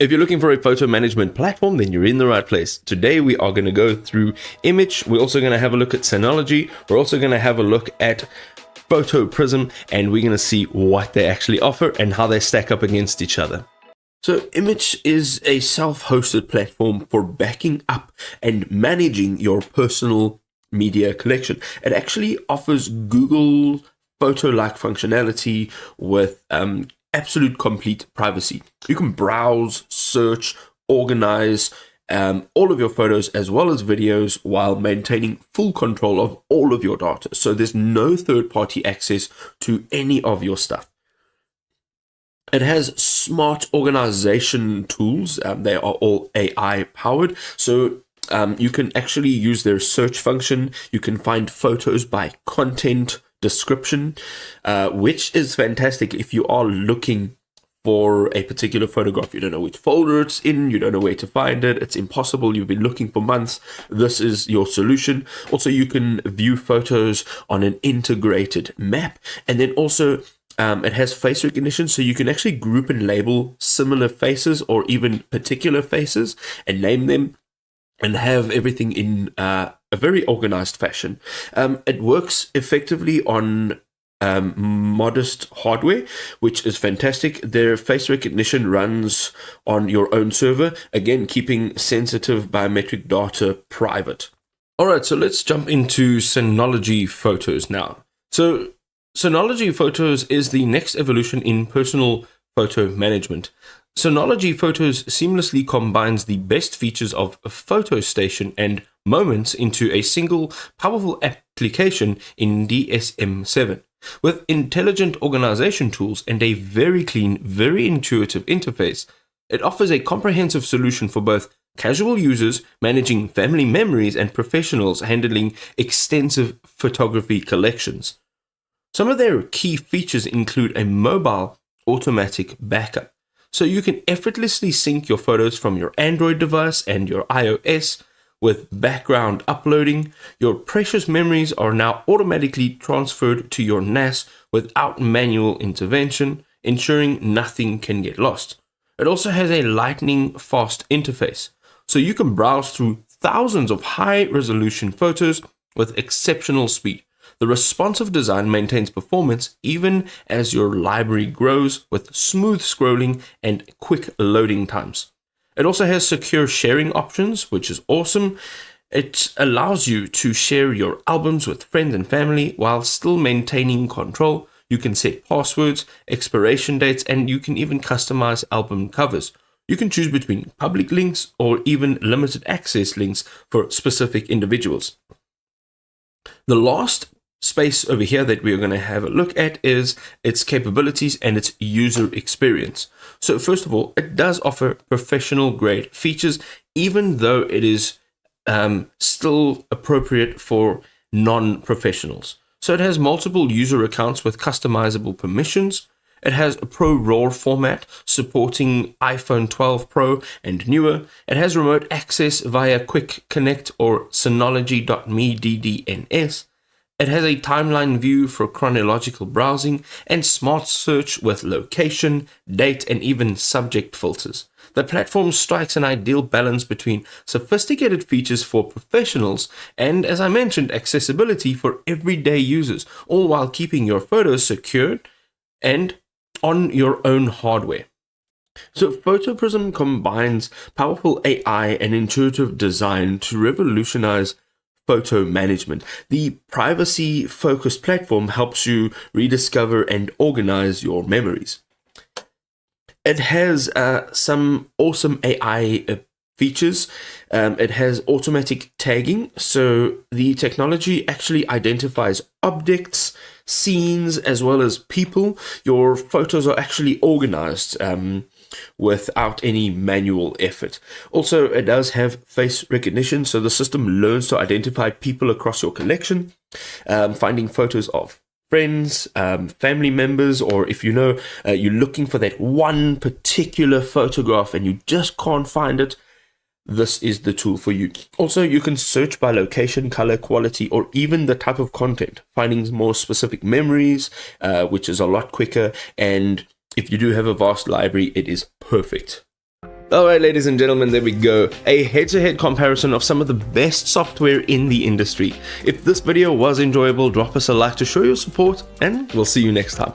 If you're looking for a photo management platform, then you're in the right place. Today we are going to go through Immich. We're also going to have a look at Synology. We're also going to have a look at Photoprism, and we're going to see what they actually offer and how they stack up against each other. So Immich is a self-hosted platform for backing up and managing your personal media collection. It actually offers Google photo-like functionality with absolute complete privacy. You can browse, search, organize all of your photos as well as videos while maintaining full control of all of your data. So there's no third-party access to any of your stuff. It has smart organization tools. They are all AI powered. So you can actually use their search function. You can find photos by content description, which is fantastic if you are looking for a particular photograph. You don't know which folder it's in, you don't know where to find it, it's impossible, you've been looking for months. This is your solution. Also, you can view photos on an integrated map, and then also it has face recognition, so you can actually group and label similar faces or even particular faces and name them and have everything in a very organized fashion. It works effectively on modest hardware, which is fantastic. Their face recognition runs on your own server, again keeping sensitive biometric data private. Alright, so let's jump into Synology Photos now. So Synology Photos is the next evolution in personal photo management. Synology Photos seamlessly combines the best features of PhotoStation and Moments into a single powerful application in DSM-7. With intelligent organization tools and a very clean, very intuitive interface, it offers a comprehensive solution for both casual users managing family memories and professionals handling extensive photography collections. Some of their key features include a mobile automatic backup, so you can effortlessly sync your photos from your Android device and your iOS with background uploading. Your precious memories are now automatically transferred to your NAS without manual intervention, ensuring nothing can get lost. It also has a lightning fast interface, so you can browse through thousands of high-resolution photos with exceptional speed. The responsive design maintains performance even as your library grows with smooth scrolling and quick loading times. It also has secure sharing options, which is awesome. It allows you to share your albums with friends and family while still maintaining control. You can set passwords, expiration dates, and you can even customize album covers. You can choose between public links or even limited access links for specific individuals. The last space over here that we're going to have a look at is its capabilities and its user experience. So first of all, it does offer professional grade features, even though it is still appropriate for non-professionals. So it has multiple user accounts with customizable permissions. It has a Pro RAW format supporting iPhone 12 Pro and newer. It has remote access via Quick Connect or Synology.me DDNS. It has a timeline view for chronological browsing and smart search with location, date, and even subject filters. The platform strikes an ideal balance between sophisticated features for professionals and, as I mentioned, accessibility for everyday users, all while keeping your photos secured and on your own hardware. So Photoprism combines powerful AI and intuitive design to revolutionize photo management. The privacy-focused platform helps you rediscover and organize your memories. It has some awesome AI features. It has automatic tagging, so the technology actually identifies objects, scenes, as well as people. Your photos are actually organized without any manual effort. Also, it does have face recognition, so the system learns to identify people across your collection, finding photos of friends, family members, or if you know you're looking for that one particular photograph and you just can't find it, this is the tool for you. Also, you can search by location, color, quality, or even the type of content, finding more specific memories, which is a lot quicker, and if you do have a vast library, it is perfect. Alright, ladies and gentlemen, there we go. A head-to-head comparison of some of the best software in the industry. If this video was enjoyable, drop us a like to show your support, and we'll see you next time.